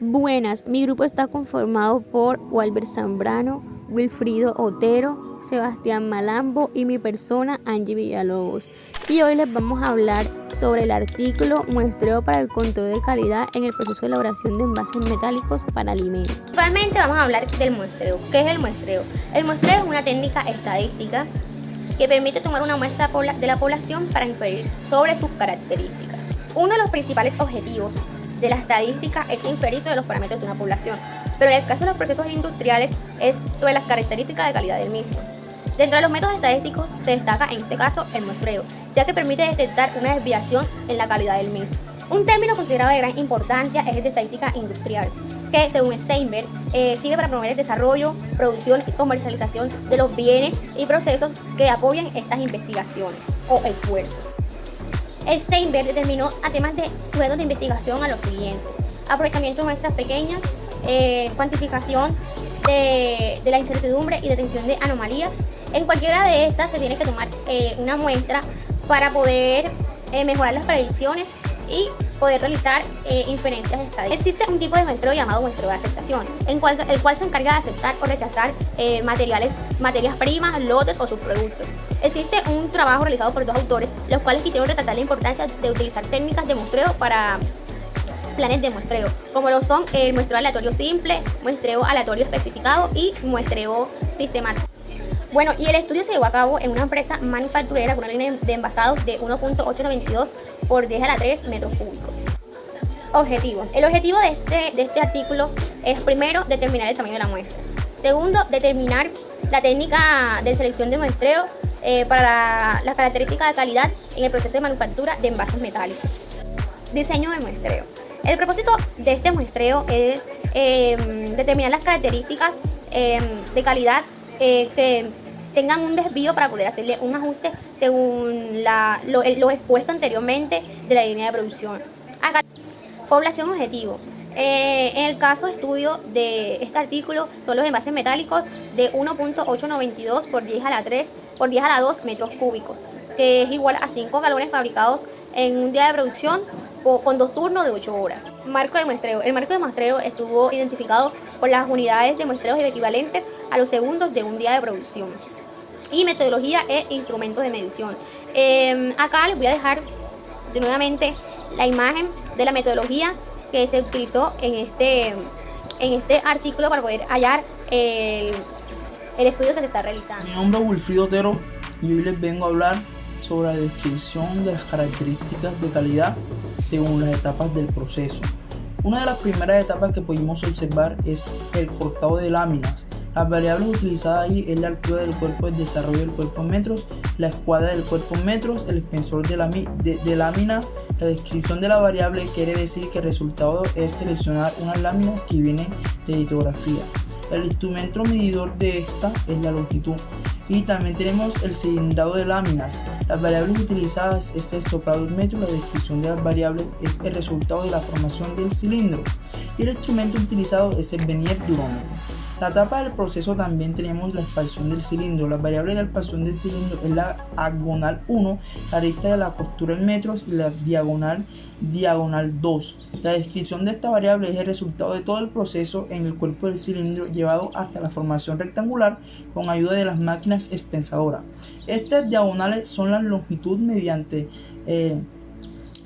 Buenas, mi grupo está conformado por Walber Zambrano, Wilfrido Otero, Sebastián Malambo y mi persona, Angie Villalobos. Y hoy les vamos a hablar sobre el artículo Muestreo para el control de calidad en el proceso de elaboración de envases metálicos para alimentos. Principalmente vamos a hablar del muestreo. ¿Qué es el muestreo? El muestreo es una técnica estadística que permite tomar una muestra de la población para inferir sobre sus características. Uno de los principales objetivos de la estadística es inferir sobre los parámetros de una población, pero en el caso de los procesos industriales es sobre las características de calidad del mismo. Dentro de los métodos estadísticos se destaca en este caso el muestreo, ya que permite detectar una desviación en la calidad del mismo. Un término considerado de gran importancia es el de estadística industrial, que según Steinberg sirve para promover el desarrollo, producción y comercialización de los bienes y procesos que apoyan estas investigaciones o esfuerzos. Steinberg determinó a temas de sujetos de investigación a los siguientes: aprovechamiento de muestras pequeñas, cuantificación de la incertidumbre y detención de anomalías. En cualquiera de estas se tiene que tomar una muestra para poder mejorar las predicciones y poder realizar inferencias estadísticas. Existe un tipo de muestreo llamado muestreo de aceptación, el cual se encarga de aceptar o rechazar materias primas, lotes o subproductos. Existe un trabajo realizado por dos autores, los cuales quisieron resaltar la importancia de utilizar técnicas de muestreo para planes de muestreo, como lo son el muestreo aleatorio simple, muestreo aleatorio especificado y muestreo sistemático. Bueno, y el estudio se llevó a cabo en una empresa manufacturera con una línea de envasados de 1.892 por 10 a la 3 metros cúbicos. Objetivo. El objetivo de este artículo es, primero, determinar el tamaño de la muestra. Segundo, determinar la técnica de selección de muestreo para las características de calidad en el proceso de manufactura de envases metálicos. Diseño de muestreo. El propósito de este muestreo es determinar las características de calidad que tengan un desvío para poder hacerle un ajuste según lo expuesto anteriormente de la línea de producción. Acá, población objetivo. En el caso de estudio de este artículo son los envases metálicos de 1.892 por 10 a la 3 por 10 a la 2 metros cúbicos, que es igual a 5 galones fabricados en un día de producción con 2 turnos de 8 horas. Marco de muestreo. El marco de muestreo estuvo identificado por las unidades de muestreo equivalentes a los segundos de un día de producción. Y metodología e instrumentos de medición. Acá les voy a dejar nuevamente la imagen de la metodología que se utilizó en este artículo para poder hallar el estudio que se está realizando. Mi nombre es Wilfrido Otero y hoy les vengo a hablar sobre la descripción de las características de calidad según las etapas del proceso. Una de las primeras etapas que pudimos observar es el cortado de láminas. Las variables utilizadas ahí es la altura del cuerpo, el desarrollo del cuerpo en metros, la escuadra del cuerpo en metros, el espesor de láminas. La descripción de la variable quiere decir que el resultado es seleccionar unas láminas que vienen de litografía. El instrumento medidor de esta es la longitud. Y también tenemos el cilindrado de láminas. Las variables utilizadas es el sopladómetro. La descripción de las variables es el resultado de la formación del cilindro. Y el instrumento utilizado es el vernier durómetro. La etapa del proceso también tenemos la expansión del cilindro. Las variables de la expansión del cilindro es la diagonal 1, la arista de la costura en metros y la diagonal 2. La descripción de esta variable es el resultado de todo el proceso en el cuerpo del cilindro llevado hasta la formación rectangular con ayuda de las máquinas expensadoras. Estas diagonales son la longitud mediante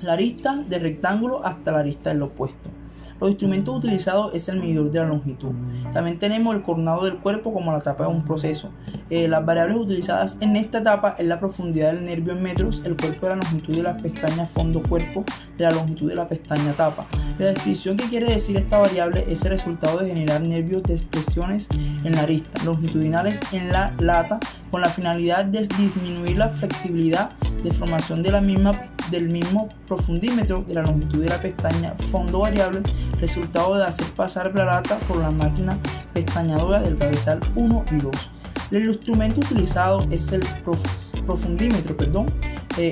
la arista del rectángulo hasta la arista del opuesto. Los instrumentos utilizados es el medidor de la longitud. También tenemos el coronado del cuerpo como la etapa de un proceso. Las variables utilizadas en esta etapa es la profundidad del nervio en metros, el cuerpo de la longitud de la pestaña fondo-cuerpo de la longitud de la pestaña tapa. La descripción que quiere decir esta variable es el resultado de generar nervios de expresiones en la arista, longitudinales en la lata, con la finalidad de disminuir la flexibilidad de formación de del mismo profundímetro de la longitud de la pestaña fondo variable, resultado de hacer pasar la lata por la máquina pestañadora del cabezal 1 y 2. El instrumento utilizado es el profundímetro,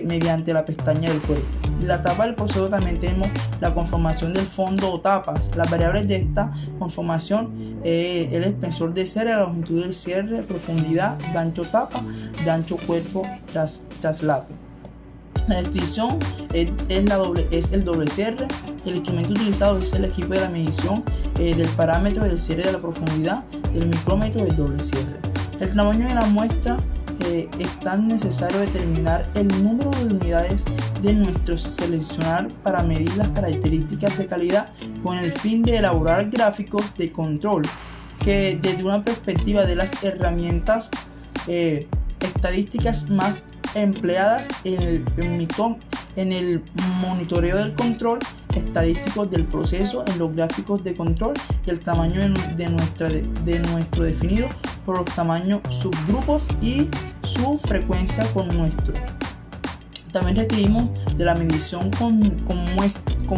mediante la pestaña del cuerpo. En la etapa del proceso también tenemos la conformación del fondo o tapas. Las variables de esta conformación, el espesor de cierre, la longitud del cierre, profundidad, de ancho tapa, de ancho cuerpo traslape. La descripción es el doble cierre. El instrumento utilizado es el equipo de la medición del parámetro del cierre de la profundidad del micrómetro del doble cierre. El tamaño de la muestra es tan necesario determinar el número de unidades de nuestro seleccionar para medir las características de calidad con el fin de elaborar gráficos de control que desde una perspectiva de las herramientas estadísticas más empleadas en el monitoreo del control estadístico del proceso, en los gráficos de control y el tamaño de nuestro definido por los tamaños subgrupos y su frecuencia con nuestro. También requerimos de la medición con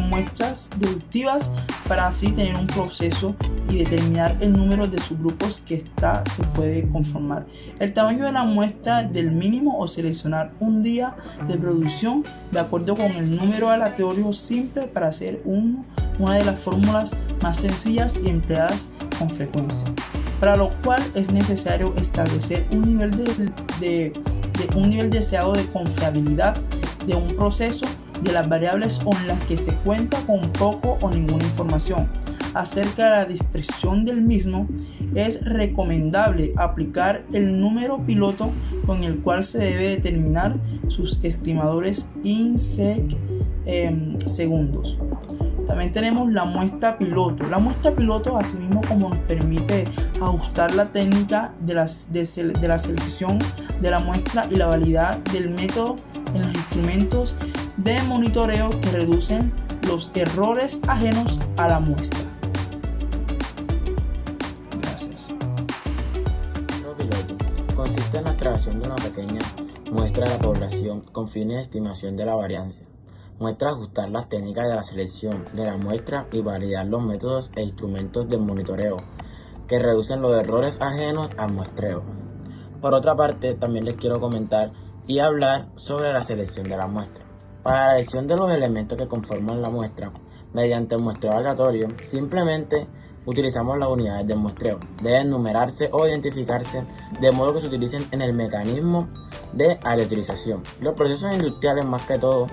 muestras deductivas para así tener un proceso y determinar el número de subgrupos que se puede conformar. El tamaño de la muestra del mínimo o seleccionar un día de producción de acuerdo con el número aleatorio simple para hacer una de las fórmulas más sencillas y empleadas con frecuencia, para lo cual es necesario establecer un nivel deseado de confiabilidad de un proceso de las variables en las que se cuenta con poco o ninguna información acerca de la dispersión del mismo. Es recomendable aplicar el número piloto con el cual se debe determinar sus estimadores INSEC segundos. También tenemos la muestra piloto. La muestra piloto, asimismo, como nos permite ajustar la técnica de la selección de la muestra y la validad del método en los instrumentos de monitoreo que reducen los errores ajenos a la muestra. Gracias. El piloto consiste en la extracción de una pequeña muestra de la población con fines de estimación de la varianza. Muestra ajustar las técnicas de la selección de la muestra y validar los métodos e instrumentos de monitoreo que reducen los errores ajenos al muestreo. Por otra parte, también les quiero comentar y hablar sobre la selección de la muestra. Para la elección de los elementos que conforman la muestra, mediante el muestreo aleatorio, simplemente utilizamos las unidades de muestreo. Deben numerarse o identificarse de modo que se utilicen en el mecanismo de aleatorización. Los procesos industriales, más que todo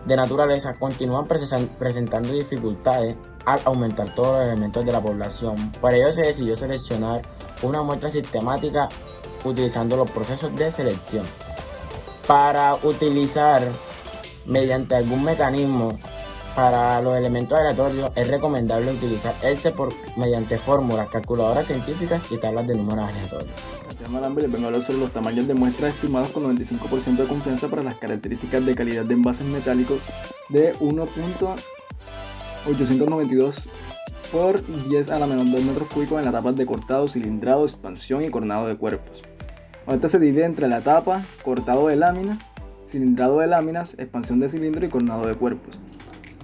de naturaleza, continúan presentando dificultades al aumentar todos los elementos de la población. Por ello se decidió seleccionar una muestra sistemática utilizando los procesos de selección. Para utilizar mediante algún mecanismo para los elementos aleatorios es recomendable utilizar mediante fórmulas, calculadoras científicas y tablas de números aleatorios. Me llamo Lambert y les vengo a hablar sobre los tamaños de muestras estimados con 95% de confianza para las características de calidad de envases metálicos de 1.892 por 10 a la menos 2 metros cúbicos en las etapas de cortado, cilindrado, expansión y cornado de cuerpos. Esta se divide entre la etapa, cortado de láminas, cilindrado de láminas, expansión de cilindro y cornado de cuerpos.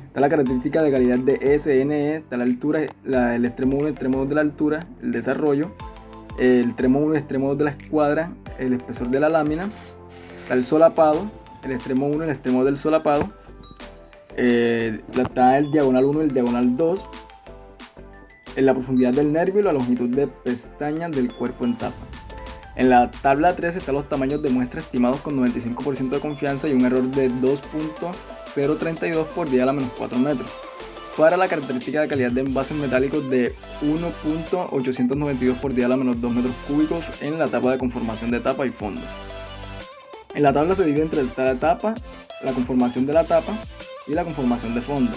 Está la característica de calidad de SNE, está la altura, el extremo 1 y el extremo 2 de la altura, el desarrollo, el extremo 1 y el extremo 2 de la escuadra, el espesor de la lámina, está el solapado, el extremo 1 y el extremo 2 del solapado, está el diagonal 1 y el diagonal 2, en la profundidad del nervio y la longitud de pestañas del cuerpo en tapa. En la tabla 3 están los tamaños de muestra estimados con 95% de confianza y un error de 2.032 por 10 a la menos 4 metros. Para la característica de calidad de envases metálicos de 1.892 por 10 a la menos 2 metros cúbicos en la etapa de conformación de tapa y fondo. En la tabla se divide entre la tapa, la conformación de la tapa y la conformación de fondo.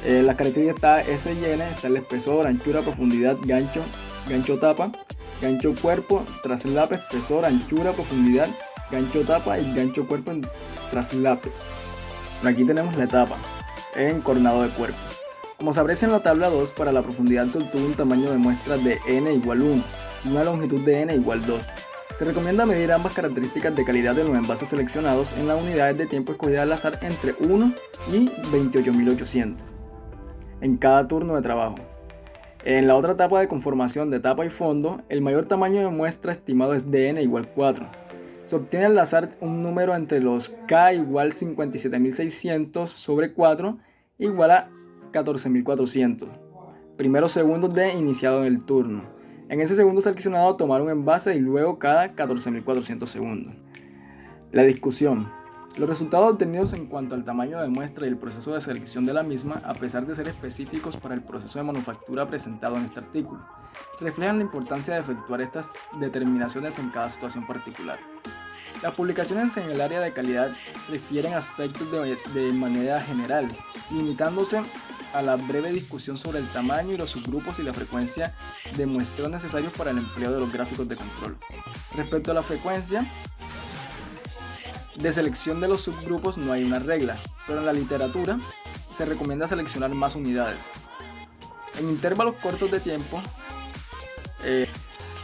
Las características está SN, está el espesor, anchura, profundidad, gancho tapa, gancho cuerpo, traslape, espesor, anchura, profundidad, gancho tapa y gancho cuerpo en traslape. Por aquí tenemos la etapa en cornado de cuerpo. Como se aprecia en la tabla 2, para la profundidad se obtuvo un tamaño de muestra de n igual 1 y una longitud de n igual 2. Se recomienda medir ambas características de calidad de los envases seleccionados en las unidades de tiempo escogidas al azar entre 1 y 28.800 en cada turno de trabajo. En la otra etapa de conformación de tapa y fondo, el mayor tamaño de muestra estimado es de n igual 4. Se obtiene al azar un número entre los k igual 57.600 sobre 4 igual a 14.400. Primeros segundos de iniciado en el turno. En ese segundo seleccionado tomar un envase y luego cada 14.400 segundos. La discusión. Los resultados obtenidos en cuanto al tamaño de muestra y el proceso de selección de la misma, a pesar de ser específicos para el proceso de manufactura presentado en este artículo, reflejan la importancia de efectuar estas determinaciones en cada situación particular. Las publicaciones en el área de calidad refieren aspectos de manera general, limitándose a la breve discusión sobre el tamaño y los subgrupos y la frecuencia de muestreos necesarios para el empleo de los gráficos de control. Respecto a la frecuencia de selección de los subgrupos no hay una regla, pero en la literatura se recomienda seleccionar más unidades. En intervalos cortos de tiempo,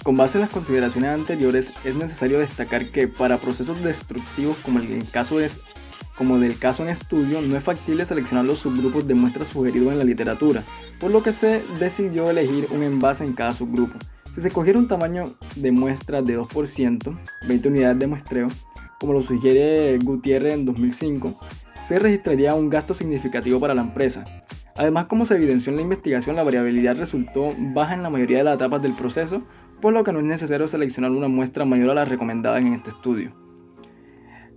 con base en las consideraciones anteriores, es necesario destacar que para procesos destructivos como del caso en estudio, no es factible seleccionar los subgrupos de muestras sugeridos en la literatura, por lo que se decidió elegir un envase en cada subgrupo. Si se cogiera un tamaño de muestra de 2%, 20 unidades de muestreo, como lo sugiere Gutiérrez en 2005, se registraría un gasto significativo para la empresa. Además, como se evidenció en la investigación, la variabilidad resultó baja en la mayoría de las etapas del proceso, por lo que no es necesario seleccionar una muestra mayor a la recomendada en este estudio,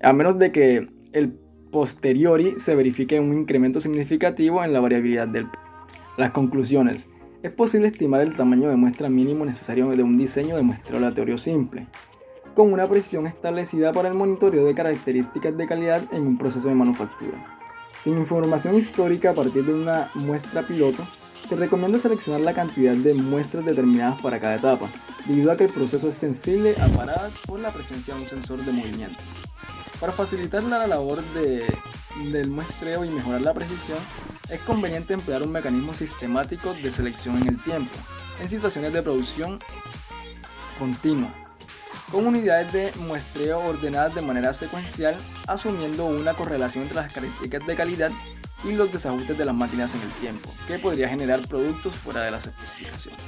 a menos de que el posteriori se verifique un incremento significativo en la variabilidad del. Las conclusiones. Es posible estimar el tamaño de muestra mínimo necesario de un diseño de muestreo aleatorio simple, con una precisión establecida para el monitoreo de características de calidad en un proceso de manufactura. Sin información histórica a partir de una muestra piloto, se recomienda seleccionar la cantidad de muestras determinadas para cada etapa, debido a que el proceso es sensible a paradas por la presencia de un sensor de movimiento. Para facilitar la labor del muestreo y mejorar la precisión, es conveniente emplear un mecanismo sistemático de selección en el tiempo, en situaciones de producción continua, con unidades de muestreo ordenadas de manera secuencial, asumiendo una correlación entre las características de calidad y los desajustes de las máquinas en el tiempo, que podría generar productos fuera de las especificaciones.